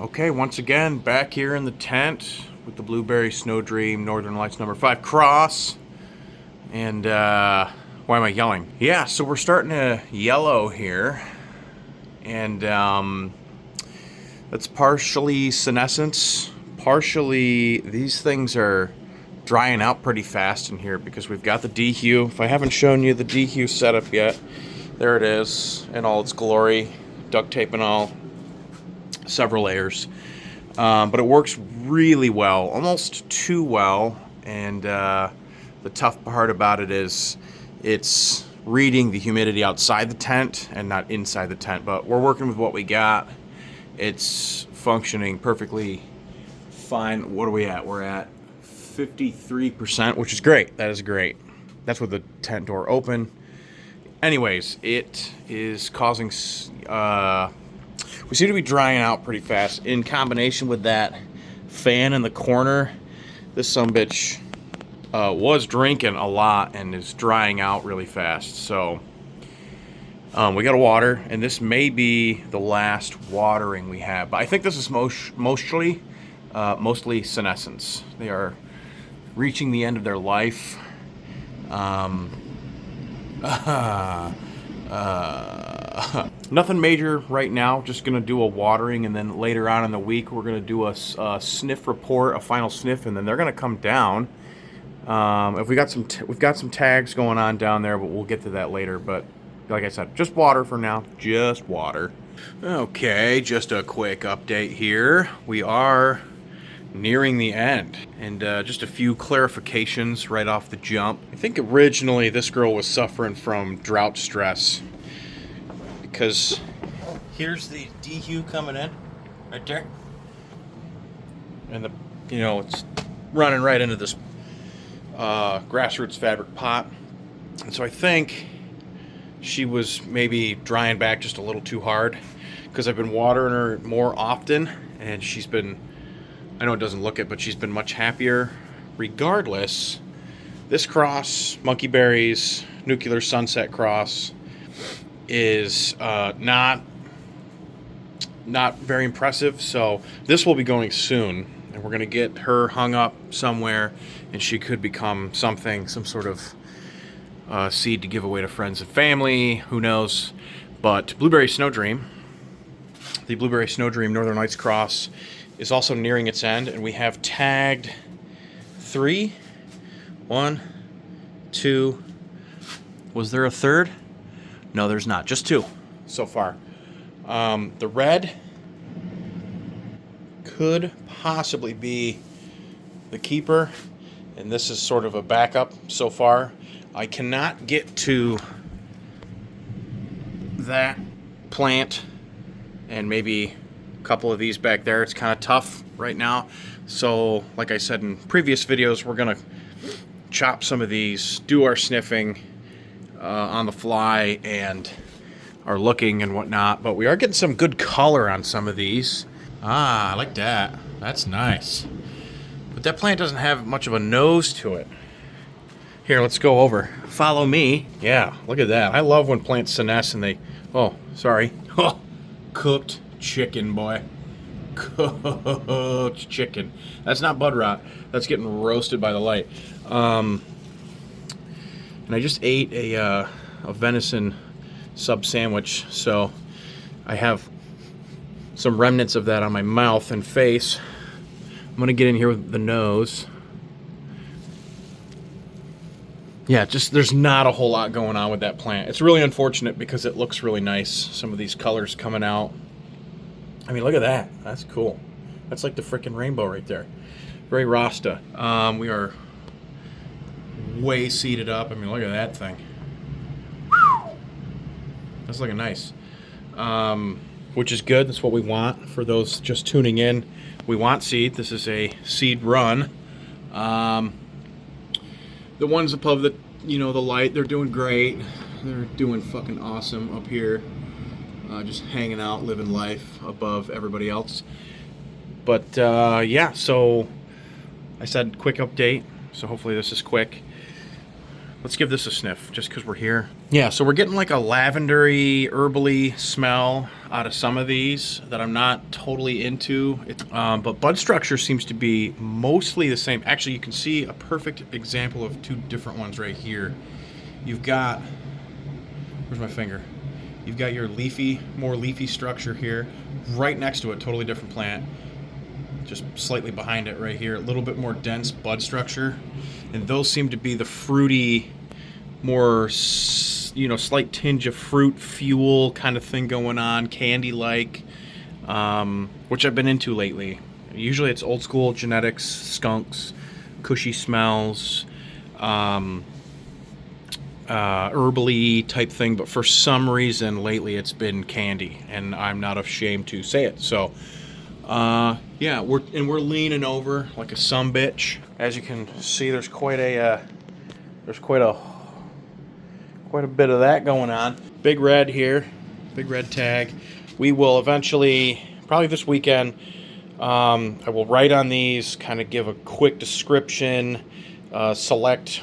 Okay, once again, back here in the tent with the Blueberry Snow Dream Northern Lights number 5 cross. And, why am I yelling? Yeah, so we're starting to yellow here. And, that's partially senescence. Partially, these things are drying out pretty fast in here because we've got the dehue. If I haven't shown you the dehue setup yet, there it is in all its glory. Duct tape and all. Several layers, but it works really well, almost too well. And the tough part about it is it's reading the humidity outside the tent and not inside the tent, but we're working with what we got. It's functioning perfectly fine. What are we at? We're at 53%, which is great. That is great. That's with the tent door open. Anyways, it is causing we seem to be drying out pretty fast. In combination with that fan in the corner, this sumbitch was drinking a lot and is drying out really fast. So we got to water, and this may be the last watering we have. But I think this is mostly senescence. They are reaching the end of their life. Nothing major right now, just gonna do a watering, and then later on in the week we're gonna do a sniff report, a final sniff, and then they're gonna come down. If we've got some tags going on down there, but we'll get to that later. But like I said, just water for now, just water. Okay, just a quick update here. We are nearing the end, and just a few clarifications right off the jump. I think originally this girl was suffering from drought stress, because here's the dehue coming in right there, and it's running right into this grassroots fabric pot. And so I think she was maybe drying back just a little too hard, because I've been watering her more often, and she's been, I know it doesn't look it, but she's been much happier. Regardless, this cross, Monkey Berries Nuclear Sunset cross, is not very impressive. So this will be going soon, and we're going to get her hung up somewhere, and she could become some sort of seed to give away to friends and family. Who knows? But Blueberry Snow Dream, the Blueberry Snow Dream Northern Lights cross, is also nearing its end, and we have tagged 3. 1, 2. Was there a third? No, there's not. Just 2 so far. The red could possibly be the keeper, and this is sort of a backup so far. I cannot get to that plant and maybe a couple of these back there. It's kind of tough right now. So, like I said in previous videos, we're going to chop some of these, do our sniffing on the fly, and are looking and whatnot. But we are getting some good color on some of these. I like that. That's nice. But that plant doesn't have much of a nose to it. Here, let's go over. Follow me. Yeah, look at that. I love when plants senesce and they... Oh, sorry. Oh, cooked chicken, boy. Cooked chicken. That's not bud rot. That's getting roasted by the light. And I just ate a venison sub sandwich, so I have some remnants of that on my mouth and face. I'm gonna get in here with the nose. Yeah, just there's not a whole lot going on with that plant. It's really unfortunate because it looks really nice. Some of these colors coming out. I mean, look at that. That's cool. That's like the frickin' rainbow right there. Very Rasta. We are way seeded up. I mean, look at that thing. That's looking nice. Which is good. That's what we want. For those just tuning in, we want seed. This is a seed run. The ones above the light, they're doing great. They're doing fucking awesome up here. Just hanging out, living life above everybody else. But yeah, so I said quick update. So hopefully this is quick. Let's give this a sniff, just because we're here. Yeah, so we're getting like a lavendery, herbally smell out of some of these that I'm not totally into. But bud structure seems to be mostly the same. Actually, you can see a perfect example of two different ones right here. You've got, where's my finger? You've got your more leafy structure here. Right next to it, totally different plant. Just slightly behind it right here, a little bit more dense bud structure. And those seem to be the fruity, more, slight tinge of fruit fuel kind of thing going on, candy-like, which I've been into lately. Usually it's old school genetics, skunks, cushy smells, herbally type thing, but for some reason lately it's been candy, and I'm not ashamed to say it. So yeah, we're leaning over like a sumbitch. As you can see, there's quite a bit of that going on. Big red here, big red tag. We will eventually, probably this weekend, I will write on these, kind of give a quick description, select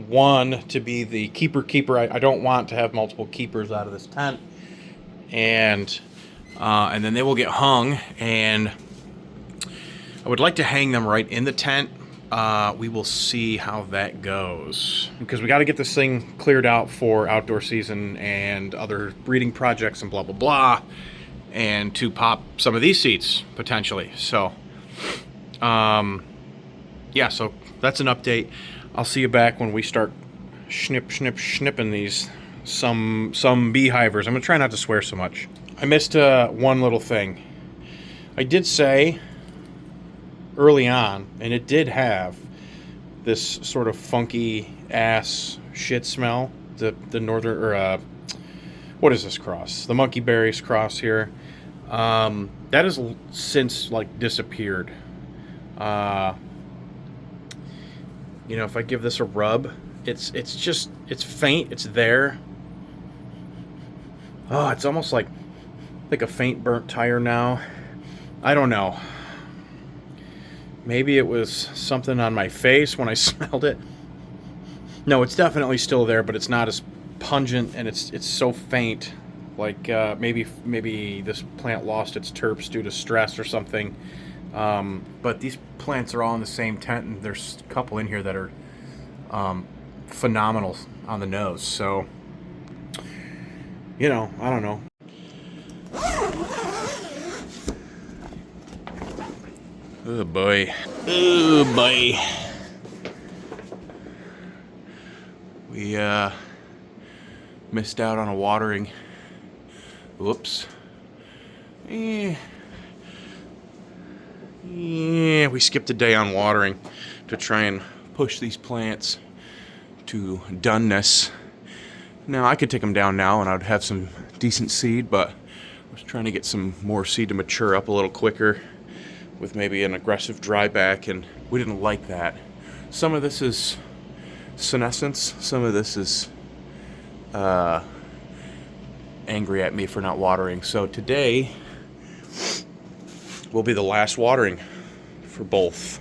one to be the keeper. I don't want to have multiple keepers out of this tent, and then they will get hung, and I would like to hang them right in the tent. We will see how that goes, because we got to get this thing cleared out for outdoor season and other breeding projects and blah blah blah, and to pop some of these seats potentially. So yeah, so that's an update. I'll see you back when we start snipping these some beehivers. I'm gonna try not to swear so much. I missed one little thing. I did say early on, and it did have this sort of funky ass shit smell. The northern, or what is this cross? The monkey berries cross here. That has since like disappeared. If I give this a rub, it's faint. It's there. Oh, it's almost like a faint burnt tire now. I don't know. Maybe it was something on my face when I smelled it. No, it's definitely still there, but it's not as pungent, and it's so faint. Like maybe this plant lost its terps due to stress or something. But these plants are all in the same tent, and there's a couple in here that are phenomenal on the nose. So, I don't know. Oh boy. Oh boy. We missed out on a watering. Whoops. Yeah, we skipped a day on watering to try and push these plants to doneness. Now, I could take them down now and I'd have some decent seed, but I was trying to get some more seed to mature up a little quicker with maybe an aggressive dry back, and we didn't like that. Some of this is senescence, some of this is angry at me for not watering. So today will be the last watering for both.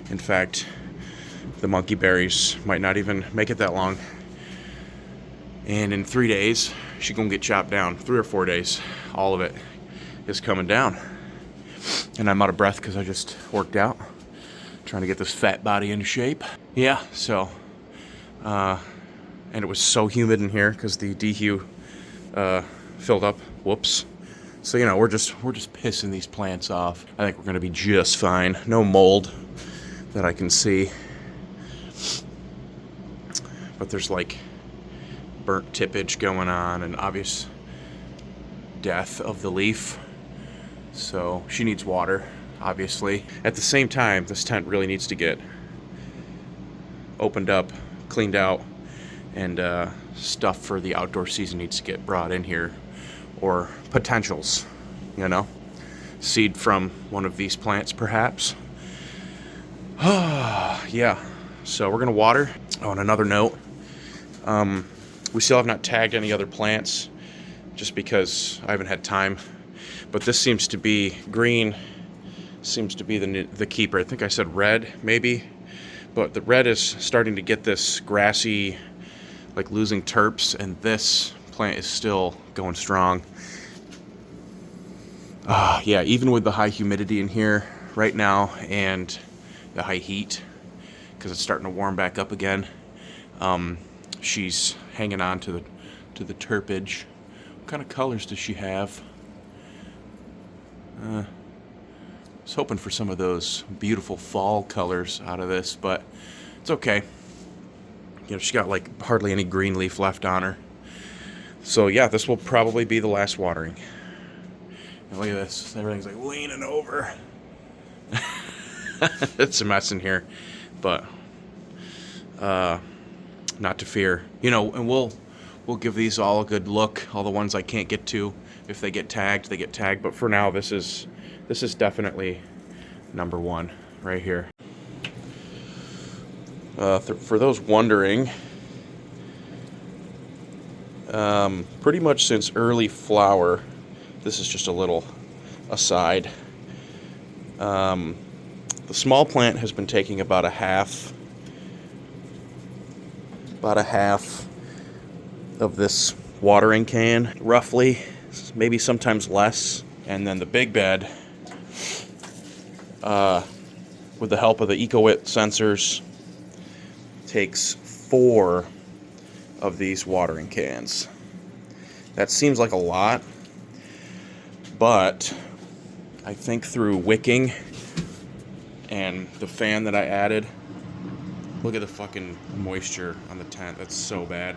In fact, the monkey berries might not even make it that long. And in 3 days, she's gonna get chopped down. 3 or 4 days, all of it is coming down. And I'm out of breath because I just worked out, trying to get this fat body into shape. Yeah, so, and it was so humid in here because the dehu filled up. Whoops. So, we're just pissing these plants off. I think we're gonna be just fine. No mold that I can see. But there's like burnt tippage going on and obvious death of the leaf. So she needs water, obviously. At the same time, this tent really needs to get opened up, cleaned out, and stuff for the outdoor season needs to get brought in here, or potentials, seed from one of these plants perhaps. Yeah, so we're gonna water. Oh, on another note, we still have not tagged any other plants just because I haven't had time. But this seems to be green, seems to be the keeper. I think I said red, maybe. But the red is starting to get this grassy, like losing terps, and this plant is still going strong. Yeah, even with the high humidity in here right now and the high heat, because it's starting to warm back up again, she's hanging on to the terpage. What kind of colors does she have? I was hoping for some of those beautiful fall colors out of this, but it's okay. You know, she's got like hardly any green leaf left on her. So yeah, this will probably be the last watering. And look at this, everything's like leaning over. It's a mess in here, but not to fear. You know, and we'll give these all a good look. All the ones I can't get to, if they get tagged, they get tagged. But for now, this is definitely number one right here. For those wondering, pretty much since early flower, this is just a little aside. The small plant has been taking about a half of this watering can, roughly, maybe sometimes less. And then the big bed, with the help of the EcoWit sensors, takes 4 of these watering cans. That seems like a lot, but I think through wicking and the fan that I added, look at the fucking moisture on the tent. That's so bad.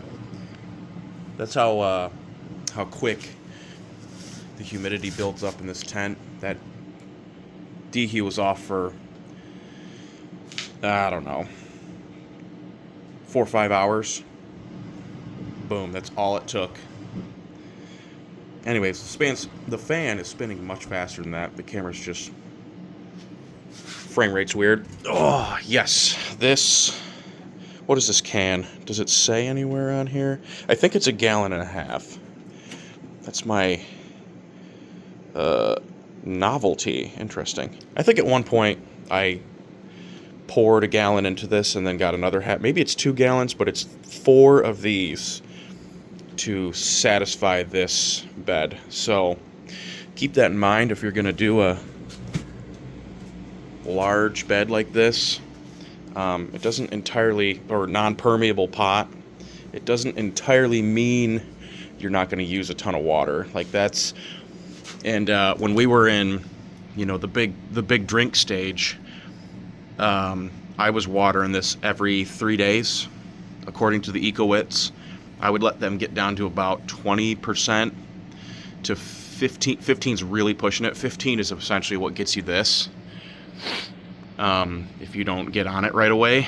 That's how quick the humidity builds up in this tent. That dehu was off for, I don't know, 4 or 5 hours. Boom, that's all it took. Anyways, the fan is spinning much faster than that. The camera's just, frame rate's weird. Oh, yes. This, what is this can? Does it say anywhere on here? I think it's 1.5 gallons. That's my novelty. Interesting. I think at one point I poured 1 gallon into this and then got another half. Maybe it's 2 gallons, but it's 4 of these to satisfy this bed. So keep that in mind if you're going to do a large bed like this. It doesn't entirely, or non-permeable pot, it doesn't entirely mean you're not going to use a ton of water. Like that's, and when we were in, you know, the big drink stage, I was watering this every 3 days, according to the EcoWits. I would let them get down to about 20% to 15. 15 is really pushing it. 15 is essentially what gets you this. If you don't get on it right away,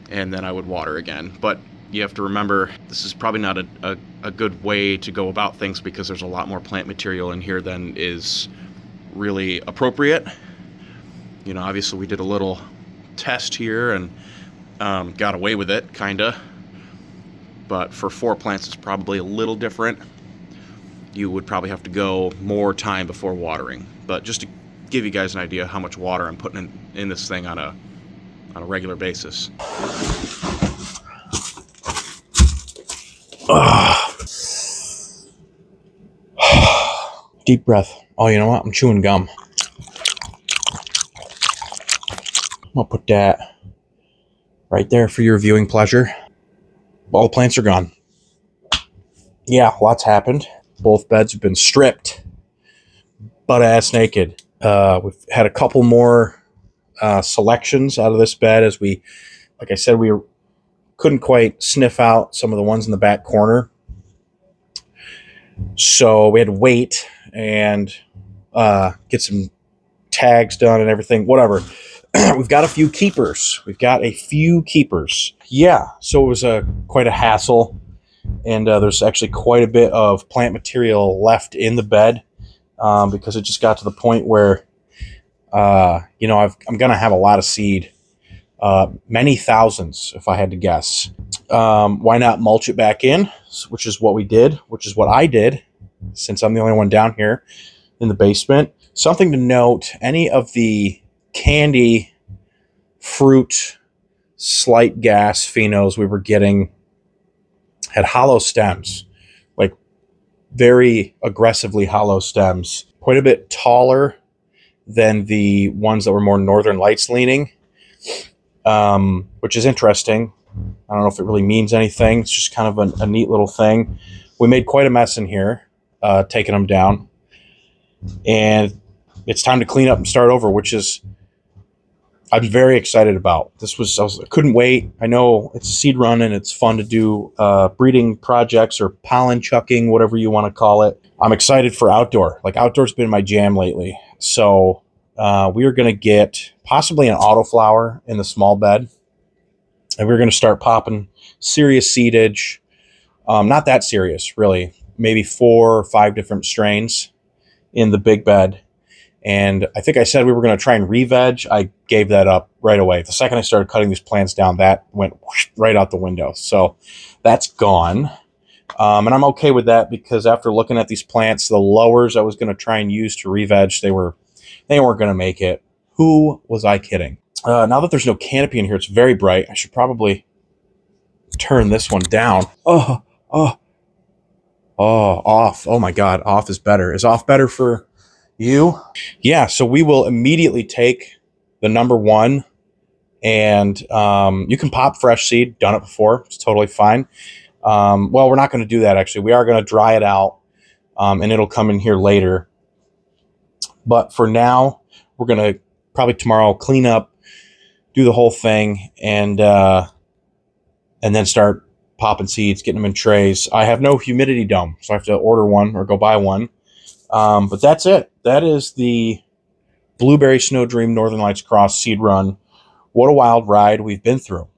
and then I would water again. But you have to remember, this is probably not a good way to go about things, because there's a lot more plant material in here than is really appropriate. You know, obviously we did a little test here and got away with it, kinda. But for 4 plants, it's probably a little different. You would probably have to go more time before watering. But just to give you guys an idea how much water I'm putting in this thing on a regular basis. Deep breath. Oh, you know what? I'm chewing gum. I'll put that right there for your viewing pleasure. All the plants are gone. Yeah, lots happened. Both beds have been stripped, butt-ass naked. We've had a couple more selections out of this bed, as we, like I said, we couldn't quite sniff out some of the ones in the back corner. So we had to wait and get some tags done and everything, whatever. We've got a few keepers. Yeah, so it was quite a hassle. And there's actually quite a bit of plant material left in the bed, because it just got to the point where, you know, I'm going to have a lot of seed, many thousands if I had to guess. Why not mulch it back in, which is what we did, which is what I did, since I'm the only one down here in the basement. Something to note, any of the candy, fruit, slight gas phenos we were getting had hollow stems, like very aggressively hollow stems, quite a bit taller than the ones that were more Northern Lights leaning, which is interesting. I don't know if it really means anything. It's just kind of a neat little thing. We made quite a mess in here, taking them down. And it's time to clean up and start over, which is I'm very excited about. I couldn't wait. I know it's a seed run and it's fun to do breeding projects or pollen chucking, whatever you want to call it. I'm excited for outdoor. Like outdoor's been my jam lately. So we are going to get possibly an autoflower in the small bed. And we're going to start popping serious seedage. Not that serious, really. Maybe 4 or 5 different strains in the big bed. And I think I said we were going to try and re-veg. I gave that up right away. The second I started cutting these plants down, that went right out the window. So that's gone. And I'm okay with that because after looking at these plants, the lowers I was going to try and use to re-veg, they weren't going to make it. Who was I kidding? Now that there's no canopy in here, it's very bright. I should probably turn this one down. Oh, off. Oh my God, off is better. Is off better for you? Yeah, so we will immediately take the number 1 and you can pop fresh seed. Done it before. It's totally fine. Well, we're not going to do that actually. We are going to dry it out and it'll come in here later. But for now, we're going to probably tomorrow clean up, do the whole thing, and then start popping seeds, getting them in trays. I have no humidity dome, so I have to order one or go buy one. But that's it. That is the Blueberry Snow Dream Northern Lights Cross seed run. What a wild ride we've been through.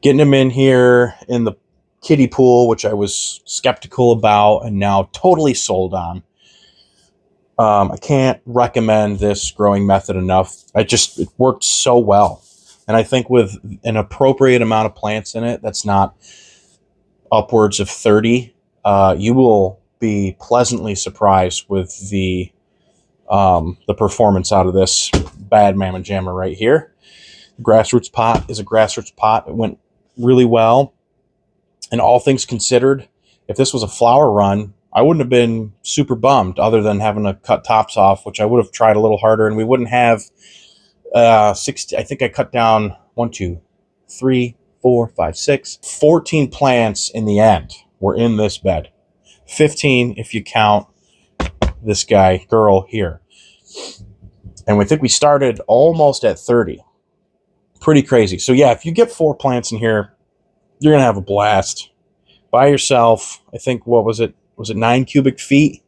Getting them in here in the kiddie pool, which I was skeptical about and now totally sold on. I can't recommend this growing method enough. It worked so well. And I think with an appropriate amount of plants in it, that's not upwards of 30, you will be pleasantly surprised with the performance out of this bad Mamma Jamma right here. The grassroots pot is a grassroots pot. It went really well. And all things considered, if this was a flower run, I wouldn't have been super bummed other than having to cut tops off, which I would have tried a little harder, and we wouldn't have 60. I think I cut down 1, 2, 3, 4, 5, 6, 14 plants in the end were in this bed. 15 if you count this girl here. And we think we started almost at 30. Pretty crazy. So yeah, if you get 4 plants in here, you're going to have a blast. By yourself, I think, what was it? Was it 9 cubic feet?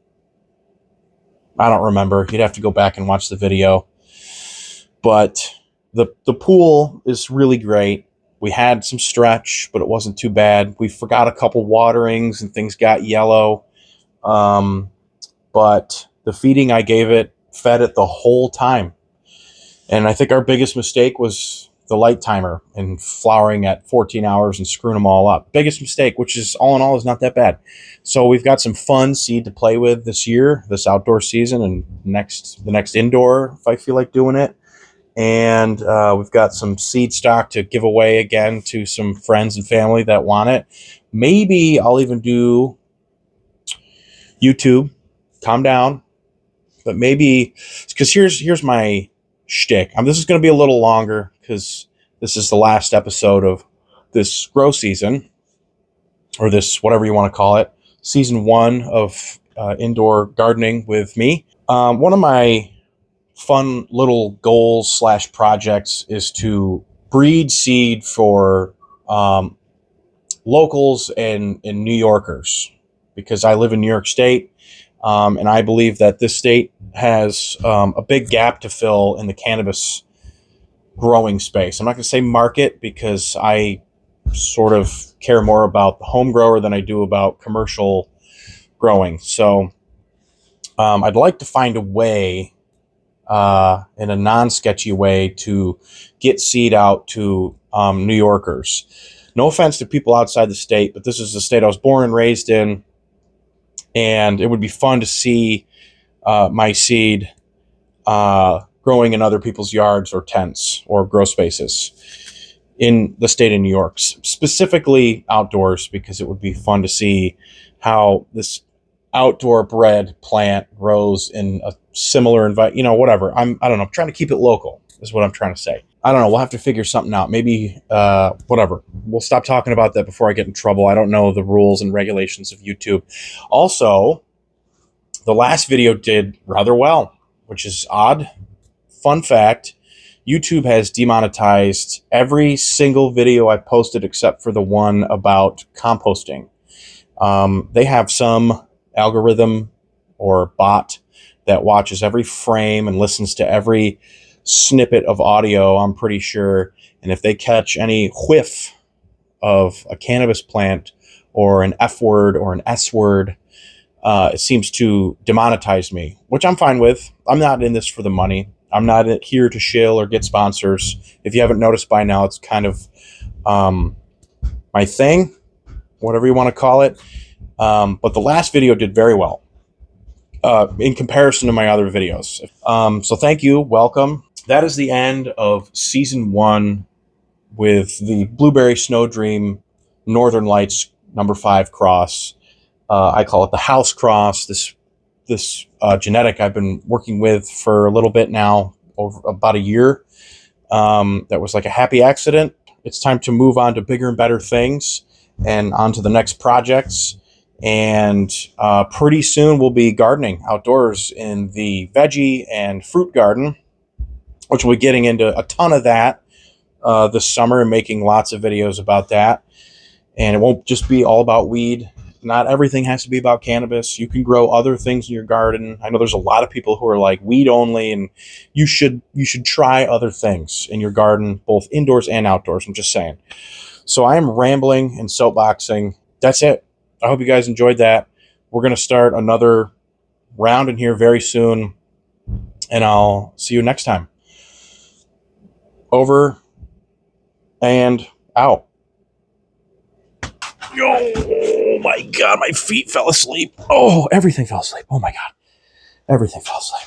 I don't remember. You'd have to go back and watch the video. But the pool is really great. We had some stretch, but it wasn't too bad. We forgot a couple waterings and things got yellow. But the feeding I gave it fed it the whole time. And I think our biggest mistake was the light timer and flowering at 14 hours and screwing them all up. Biggest mistake, which is all in all is not that bad. So we've got some fun seed to play with this year, this outdoor season, and the next indoor if I feel like doing it. And we've got some seed stock to give away again to some friends and family that want it. Maybe I'll even do YouTube. Calm down. But maybe, because here's my shtick. This is going to be a little longer because this is the last episode of this grow season, or this, whatever you want to call it, season 1 of indoor gardening with me. One of my fun little goals / projects is to breed seed for locals and New Yorkers, because I live in New York State. And I believe that this state has a big gap to fill in the cannabis growing space. I'm not going to say market, because I sort of care more about the home grower than I do about commercial growing. So I'd like to find a way, in a non-sketchy way, to get seed out to New Yorkers. No offense to people outside the state, but this is the state I was born and raised in. And it would be fun to see my seed growing in other people's yards or tents or grow spaces. in the state of New York, specifically outdoors, because it would be fun to see how this outdoor bred plant grows in a similar environment, you know, whatever. I don't know. I'm trying to keep it local is what I'm trying to say. I don't know. We'll have to figure something out. Maybe, whatever. We'll stop talking about that before I get in trouble. I don't know the rules and regulations of YouTube. Also, the last video did rather well, which is odd. Fun fact, YouTube has demonetized every single video I posted except for the one about composting. They have some algorithm or bot that watches every frame and listens to every snippet of audio, I'm pretty sure. And if they catch any whiff of a cannabis plant or an F word or an S word, it seems to demonetize me, which I'm fine with. I'm not in this for the money. I'm not here to shill or get sponsors. If you haven't noticed by now, it's kind of my thing, whatever you want to call it. But the last video did very well in comparison to my other videos. So thank you. Welcome. That is the end of season 1 with the Blueberry Snow Dream Northern Lights #5 cross. I call it the house cross. This genetic I've been working with for a little bit now, over about a year. That was like a happy accident. It's time to move on to bigger and better things and on to the next projects. And pretty soon we'll be gardening outdoors in the veggie and fruit garden, which we'll be getting into a ton of that this summer and making lots of videos about that. And it won't just be all about weed. Not everything has to be about cannabis. You can grow other things in your garden. I know there's a lot of people who are like weed only, and you should try other things in your garden, both indoors and outdoors. I'm just saying. So I am rambling and soapboxing. That's it. I hope you guys enjoyed that. We're going to start another round in here very soon, and I'll see you next time. Over and out. Oh my God, my feet fell asleep. Oh, everything fell asleep. Oh my God, everything fell asleep.